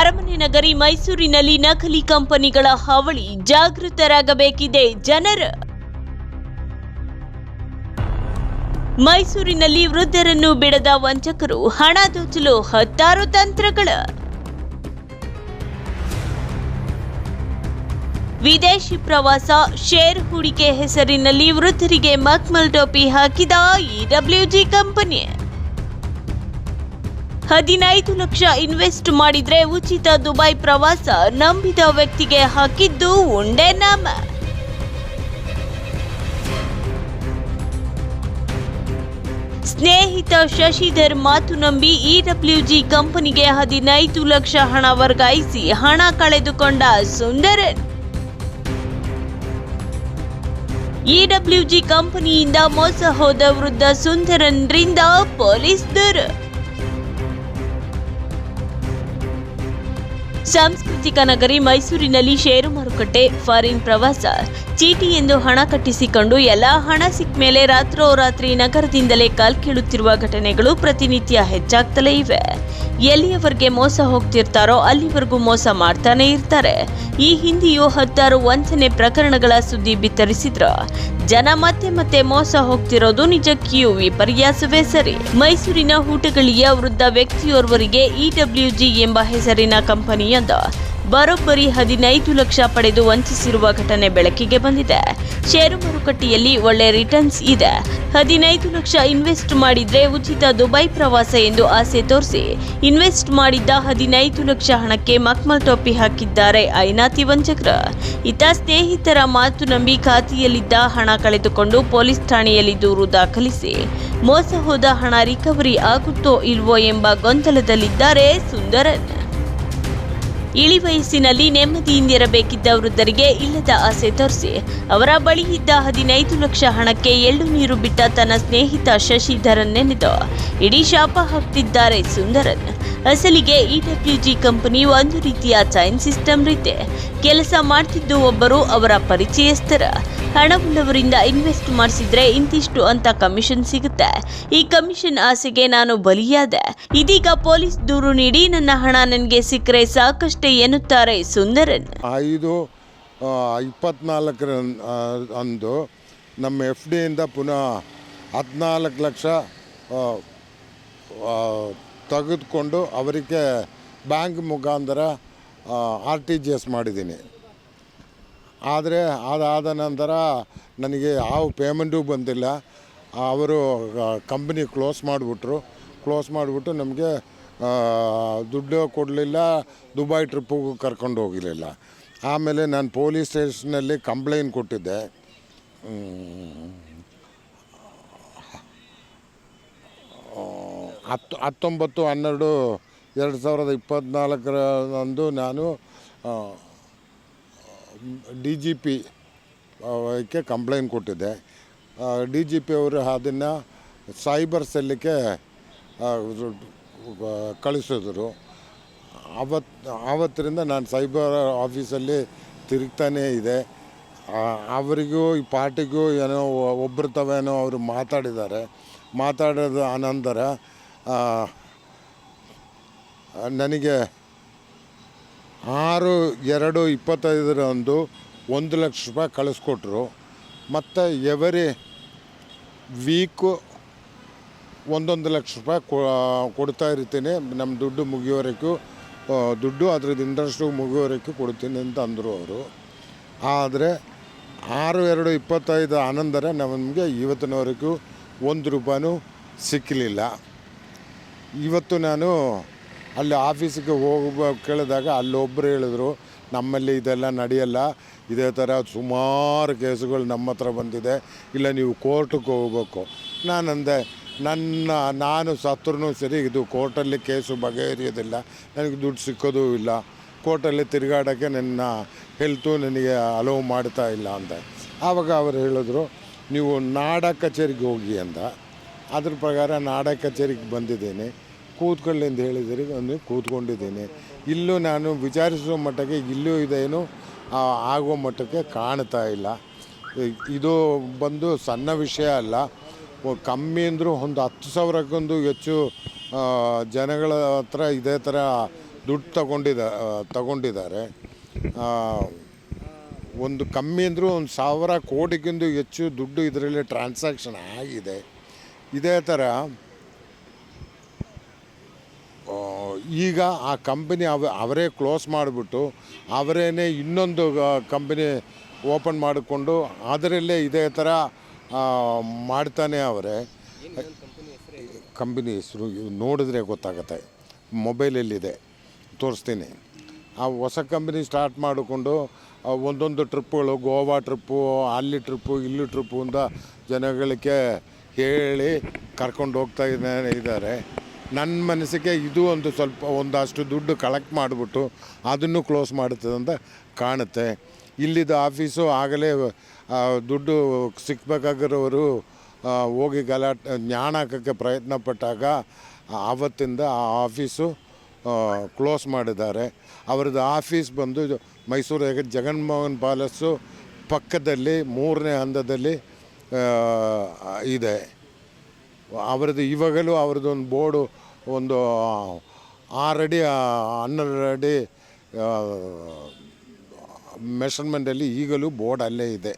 ಅರಮನೆ ನಗರಿ ಮೈಸೂರಿನಲ್ಲಿ ನಕಲಿ ಕಂಪನಿಗಳ ಹಾವಳಿ, ಜಾಗೃತರಾಗಬೇಕಿದೆ ಜನರು. ಮೈಸೂರಿನಲ್ಲಿ ವೃದ್ಧರನ್ನು ಬಿಡದ ವಂಚಕರು, ಹಣ ದೋಚಲು ಹತ್ತಾರು ತಂತ್ರಗಳು. ವಿದೇಶಿ ಪ್ರವಾಸ, ಶೇರ್ ಹೂಡಿಕೆ ಹೆಸರಿನಲ್ಲಿ ವೃದ್ಧರಿಗೆ ಮಕ್ಮಲ್ ಟೋಪಿ ಹಾಕಿದ ಇಡಬ್ಲ್ಯೂಜಿ ಕಂಪನಿ. 15 ಲಕ್ಷ ಇನ್ವೆಸ್ಟ್ ಮಾಡಿದ್ರೆ ಉಚಿತ ದುಬೈ ಪ್ರವಾಸ, ನಂಬಿದ ವ್ಯಕ್ತಿಗೆ ಹಾಕಿದ್ದು ಉಂಡೆ ನಾಮ. ಸ್ನೇಹಿತ ಶಶಿಧರ್ ಮಾತು ನಂಬಿ ಇಡಬ್ಲ್ಯೂಜಿ ಕಂಪನಿಗೆ 15 ಲಕ್ಷ ಹಣ ವರ್ಗಾಯಿಸಿ ಹಣ ಕಳೆದುಕೊಂಡ ಸುಂದರನ್. ಇಡಬ್ಲ್ಯೂಜಿ ಕಂಪನಿಯಿಂದ ಮೋಸ ಹೋದ ವೃದ್ಧ ಸುಂದರನ್ರಿಂದ ಪೊಲೀಸ್ ದೂರು. ಸಾಂಸ್ಕೃತಿಕ ನಗರಿ ಮೈಸೂರಿನಲ್ಲಿ ಷೇರು ಮಾರುಕಟ್ಟೆ, ಫಾರಿನ್ ಪ್ರವಾಸ, ಚೀಟಿ ಎಂದು ಹಣ ಕಟ್ಟಿಸಿಕೊಂಡು ಎಲ್ಲ ಹಣ ಸಿಕ್ಕ ಮೇಲೆ ರಾತ್ರೋರಾತ್ರಿ ನಗರದಿಂದಲೇ ಕಾಲ್ಕೀಳುತ್ತಿರುವ ಘಟನೆಗಳು ಪ್ರತಿನಿತ್ಯ ಹೆಚ್ಚಾಗ್ತಲೇ ಇವೆ. ಎಲ್ಲಿಯವರೆಗೆ ಮೋಸ ಹೋಗ್ತಿರ್ತಾರೋ ಅಲ್ಲಿವರೆಗೂ ಮೋಸ ಮಾಡ್ತಾನೆ ಇರ್ತಾರೆ. ಈ ಹಿಂದೆಯೂ 10 ವಂಚನೆ ಪ್ರಕರಣಗಳ ಸುದ್ದಿ ಬಿತ್ತರಿಸಿದ್ರು. ಜನ ಮತ್ತೆ ಮೋಸ ಹೋಗ್ತಿರೋದು ನಿಜಕ್ಕಿಯೂ ವಿಪರ್ಯಾಸವೇ ಸರಿ. ಮೈಸೂರಿನ ಹೂಟಗಳಿಯ ವೃದ್ಧ ವ್ಯಕ್ತಿಯೋರ್ವರಿಗೆ ಇಡಬ್ಲ್ಯೂಜಿ ಎಂಬ ಹೆಸರಿನ ಕಂಪನಿಯೊಂದು ಬರೋಬ್ಬರಿ 15 ಲಕ್ಷ ಪಡೆದು ವಂಚಿಸಿರುವ ಘಟನೆ ಬೆಳಕಿಗೆ ಬಂದಿದೆ. ಷೇರು ಮಾರುಕಟ್ಟೆಯಲ್ಲಿ ಒಳ್ಳೆ ರಿಟರ್ನ್ಸ್ ಇದೆ. 15 ಲಕ್ಷ ಇನ್ವೆಸ್ಟ್ ಮಾಡಿದ್ರೆ ಉಚಿತ ದುಬೈ ಪ್ರವಾಸ ಎಂದು ಆಸೆ ತೋರಿಸಿ ಇನ್ವೆಸ್ಟ್ ಮಾಡಿದ್ದ 15 ಲಕ್ಷ ಹಣಕ್ಕೆ ಮಕ್ಮಲ್ ಟೋಪಿ ಹಾಕಿದ್ದಾರೆ ಐನಾತಿ ವಂಚಕರು. ಇತ್ತ ಸ್ನೇಹಿತರ ಮಾತು ನಂಬಿ ಖಾತೆಯಲ್ಲಿದ್ದ ಹಣ ಕಳೆದುಕೊಂಡು ಪೊಲೀಸ್ ಠಾಣೆಯಲ್ಲಿ ದೂರು ದಾಖಲಿಸಿ ಮೋಸ ಹೋದ ಹಣ ರಿಕವರಿ ಆಗುತ್ತೋ ಇಲ್ವೋ ಎಂಬ ಗೊಂದಲದಲ್ಲಿದ್ದಾರೆ ಸುಂದರನ್. ಇಳಿ ವಯಸ್ಸಿನಲ್ಲಿ ನೆಮ್ಮದಿಯಿಂದಿರಬೇಕಿದ್ದ ವೃದ್ಧರಿಗೆ ಇಲ್ಲದ ಆಸೆ ತೋರಿಸಿ ಅವರ ಬಳಿ ಇದ್ದ 15 ಲಕ್ಷ ಹಣಕ್ಕೆ ಎಳ್ಳು ನೀರು ಬಿಟ್ಟ ತನ್ನ ಸ್ನೇಹಿತ ಶಶಿಧರನ್ ನೆನೆದು ಇಡೀ ಶಾಪ ಹಾಕ್ತಿದ್ದಾರೆ ಸುಂದರನ್. ಅಸಲಿಗೆ ಇಡಬ್ಲ್ಯೂಜಿ ಕಂಪನಿ ಒಂದು ರೀತಿಯ ಚೈನ್ ಸಿಸ್ಟಮ್ ರೀತಿ ಕೆಲಸ ಮಾಡ್ತಿದ್ದು ಒಬ್ಬರು ಅವರ ಪರಿಚಯಸ್ಥರ. ಹಣವುಳ್ಳವರಿಂದ ಇನ್ವೆಸ್ಟ್ ಮಾಡಿಸಿದ್ರೆ ಇಂತಿಷ್ಟು ಅಂತ ಕಮಿಷನ್ ಸಿಗುತ್ತೆ. ಈ ಕಮಿಷನ್ ಆಸೆಗೆ ನಾನು ಬಲಿಯಾದೆ. ಇದೀಗ ಪೊಲೀಸ್ ದೂರು ನೀಡಿ ನನ್ನ ಹಣ ನನಗೆ ಸಿಕ್ಕರೆ ಸಾಕಷ್ಟೇ ಎನ್ನುತ್ತಾರೆ ಸುಂದರನ್. 5/24 ಅಂದು ನಮ್ಮ FDಯಿಂದ ಪುನಃ 14 ಲಕ್ಷ ತೆಗೆದುಕೊಂಡು ಅವರಿಗೆ ಬ್ಯಾಂಕ್ ಮುಖಾಂತರ RTGS ಮಾಡಿದ್ದೀನಿ. ಆದರೆ ಅದಾದ ನಂತರ ನನಗೆ ಯಾವ ಪೇಮೆಂಟು ಬಂದಿಲ್ಲ. ಅವರು ಕಂಪ್ನಿ ಕ್ಲೋಸ್ ಮಾಡಿಬಿಟ್ಟು ನಮಗೆ ದುಡ್ಡು ಕೊಡಲಿಲ್ಲ, ದುಬೈ ಟ್ರಿಪ್ಪಿಗೂ ಕರ್ಕೊಂಡು ಹೋಗಿರಲಿಲ್ಲ. ಆಮೇಲೆ ನಾನು ಪೊಲೀಸ್ ಸ್ಟೇಷನಲ್ಲಿ ಕಂಪ್ಲೇಂಟ್ ಕೊಟ್ಟಿದ್ದೆ. 19/12/2024 ನಾನು DGP ಗೆ ಕಂಪ್ಲೇಂಟ್ ಕೊಟ್ಟಿದ್ದೆ. DGP ಅವರು ಅದನ್ನು ಸೈಬರ್ ಸೆಲ್ಲಿಗೆ ಕಳಿಸಿದ್ರು. ಆವತ್ತರಿಂದ ನಾನು ಸೈಬರ್ ಆಫೀಸಲ್ಲಿ ತಿರುಗ್ತಾನೇ ಇದೆ. ಅವರಿಗೂ ಈ ಪಾರ್ಟಿಗೂ ಏನೋ ಒಬ್ಬರು ತವೇನೋ ಅವರು ಮಾತಾಡೋದು ಅನಂತರ ನನಗೆ 6/2/25 1 ಲಕ್ಷ ರೂಪಾಯಿ ಕಳಿಸ್ಕೊಟ್ರು. ಮತ್ತು ಎವರಿ ವೀಕು 1 ಲಕ್ಷ ರೂಪಾಯಿ ಕೊಡ್ತಾ ಇರ್ತೀನಿ. ನಮ್ಮ ದುಡ್ಡು ಮುಗಿಯೋವರೆಗೂ ಅದ್ರದ್ದು ಇಂಟ್ರೆಸ್ಟು ಮುಗಿಯೋವರೆಗೂ ಕೊಡ್ತೀನಿ ಅಂತ ಅಂದರು ಅವರು. ಆದರೆ 6/2/25 ಅನಂತರ ನಮಗೆ ಇವತ್ತಿನವರೆಗೂ 1 ರೂಪಾಯಿನೂ ಸಿಕ್ಕಲಿಲ್ಲ. ಇವತ್ತು ನಾನು ಅಲ್ಲಿ ಆಫೀಸಿಗೆ ಕೇಳಿದಾಗ ಅಲ್ಲೊಬ್ಬರು ಹೇಳಿದ್ರು, ನಮ್ಮಲ್ಲಿ ಇದೆಲ್ಲ ನಡೆಯಲ್ಲ, ಇದೇ ಥರ ಸುಮಾರು ಕೇಸುಗಳು ನಮ್ಮ ಹತ್ರ ಬಂದಿದೆ, ಇಲ್ಲ ನೀವು ಕೋರ್ಟಿಗೆ ಹೋಗ್ಬೇಕು. ನಾನಂದೆ, ನಾನು ಸತ್ರೂ ಸರಿ ಇದು ಕೋರ್ಟಲ್ಲಿ ಕೇಸು ಬಗೆಹರಿಯೋದಿಲ್ಲ, ನನಗೆ ದುಡ್ಡು ಸಿಕ್ಕೋದು ಇಲ್ಲ, ಕೋರ್ಟಲ್ಲಿ ತಿರುಗಾಡೋಕ್ಕೆ ನನ್ನ ಹೆಲ್ತು ನನಗೆ ಅಲೋವ್ ಮಾಡ್ತಾ ಇಲ್ಲ ಅಂದೆ. ಆವಾಗ ಅವರು ಹೇಳಿದ್ರು, ನೀವು ನಾಡ ಕಚೇರಿಗೆ ಹೋಗಿ ಅಂದ. ಅದ್ರ ಪ್ರಕಾರ ನಾಡ ಕಚೇರಿಗೆ ಬಂದಿದ್ದೀನಿ. ಕೂತ್ಕೊಳ್ಳಿ ಅಂತ ಹೇಳಿದರೆ ಕೂತ್ಕೊಂಡಿದ್ದೀನಿ. ಇಲ್ಲೂ ನಾನು ವಿಚಾರಿಸುವ ಮಟ್ಟಕ್ಕೆ ಇಲ್ಲೂ ಇದೇನು ಆಗುವ ಮಟ್ಟಕ್ಕೆ ಕಾಣ್ತಾ ಇಲ್ಲ. ಇದು ಬಂದು ಸಣ್ಣ ವಿಷಯ ಅಲ್ಲ. ಕಮ್ಮಿ ಅಂದರೂ ಒಂದು 10,000ಕ್ಕೊಂದು ಹೆಚ್ಚು ಜನಗಳ ಹತ್ರ ಇದೇ ಥರ ದುಡ್ಡು ತಗೊಂಡಿದ್ದಾರೆ. ಒಂದು ಕಮ್ಮಿ ಅಂದರೂ 1,000 ಕೋಟಿಗಿಂತ ಹೆಚ್ಚು ದುಡ್ಡು ಇದರಲ್ಲಿ ಟ್ರಾನ್ಸಾಕ್ಷನ್ ಆಗಿದೆ. ಇದೇ ಥರ ಈಗ ಆ ಕಂಪನಿ ಅವರೇ ಕ್ಲೋಸ್ ಮಾಡಿಬಿಟ್ಟು ಅವರೇನೆ ಇನ್ನೊಂದು ಕಂಪನಿ ಓಪನ್ ಮಾಡಿಕೊಂಡು ಅದರಲ್ಲೇ ಇದೇ ಥರ ಮಾಡ್ತಾನೆ ಅವರೇ. ಕಂಪನಿ ಹೆಸರು ನೋಡಿದ್ರೆ ಗೊತ್ತಾಗುತ್ತೆ, ಮೊಬೈಲಲ್ಲಿದೆ, ತೋರಿಸ್ತೀನಿ. ಆ ಹೊಸ ಕಂಪನಿ ಸ್ಟಾರ್ಟ್ ಮಾಡಿಕೊಂಡು ಒಂದೊಂದು ಟ್ರಿಪ್ಪುಗಳು, ಗೋವಾ ಟ್ರಿಪ್ಪು, ಅಲ್ಲಿ ಟ್ರಿಪ್ಪು, ಇಲ್ಲಿ ಟ್ರಿಪ್ಪು ಅಂತ ಜನಗಳಿಗೆ ಹೇಳಿ ಕರ್ಕೊಂಡು ಹೋಗ್ತಾ ಇದ್ದಾರೆ. ನನ್ನ ಮನಸ್ಸಿಗೆ ಇದು ಒಂದಷ್ಟು ದುಡ್ಡು ಕಲೆಕ್ಟ್ ಮಾಡಿಬಿಟ್ಟು ಅದನ್ನು ಕ್ಲೋಸ್ ಮಾಡುತ್ತದೆ ಅಂತ ಕಾಣುತ್ತೆ. ಇಲ್ಲಿದ್ದ ಆಫೀಸು ಆಗಲೇ ದುಡ್ಡು ಸಿಕ್ಕಬೇಕಾಗಿರೋರು ಹೋಗಿ ಜ್ಞಾನ ಹಾಕೋಕ್ಕೆ ಪ್ರಯತ್ನ ಪಟ್ಟಾಗ ಆವತ್ತಿಂದ ಆ ಆಫೀಸು ಕ್ಲೋಸ್ ಮಾಡಿದ್ದಾರೆ. ಅವ್ರದ್ದು ಆಫೀಸ್ ಬಂದು ಮೈಸೂರು ಜಗನ್ಮೋಹನ್ ಪ್ಯಾಲೇಸು ಪಕ್ಕದಲ್ಲಿ 3ನೇ ಹಂತದಲ್ಲಿ ಇದೆ. ಅವ್ರದ್ದು ಇವಾಗಲೂ ಅವ್ರದ್ದು ಒಂದು ಬೋರ್ಡು ಒಂದು 6 ಅಡಿ 12 ಅಡಿ ಮೆಷರ್ಮೆಂಟಲ್ಲಿ ಈಗಲೂ ಬೋರ್ಡ್ ಅಲ್ಲೇ ಇದೆ.